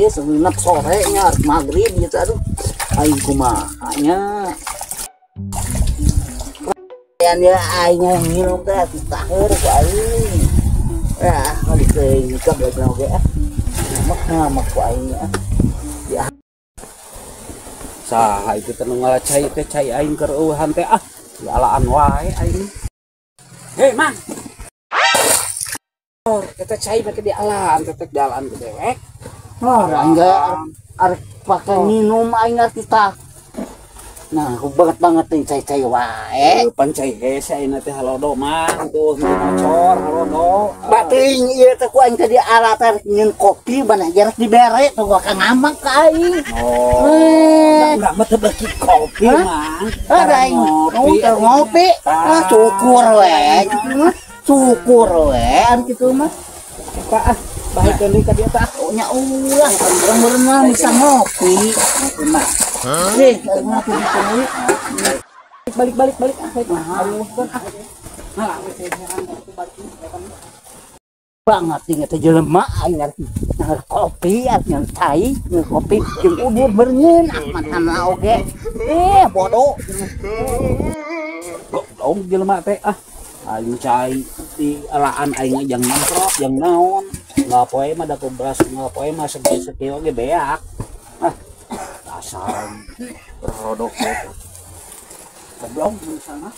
ya sebenarnya sorenya maghrib gitu aduh aing kumahanya ya aing yang minum teh taheur ku aing ya kali teh nikah belajar oge mak ku aing ya saha itu teh nu ngalacai teh cai aing keur eueuhan teh dialaan wae aing hei mang kita cai pakai dialaan tetep jalan ke dewek enggak arek pakai minum aing kita nah aku banget nih cai wae pancai hese ayeuna teh halodo mah tuh ngocor halodo bating ieu teh ku aing tadi alat teh nyeun kopi banah jarak dibere tuh gua ka ngamak ka aing enggak mah teu beuki kopi mah aing ngopi cukur an kitu mah apa baik deui ka dieu teh nya ulah urang berenang bisa ngopi mah balik banget tinggal teh jelema aing kopi artinya cai kopi jeung ubur berengen mana oge bodoh goblok jelema teh aing cai di alaan aing yang nongkrok yang naon ngapoe mah da beras ngapoe mah segi oge beak dasar rodok goblok di sana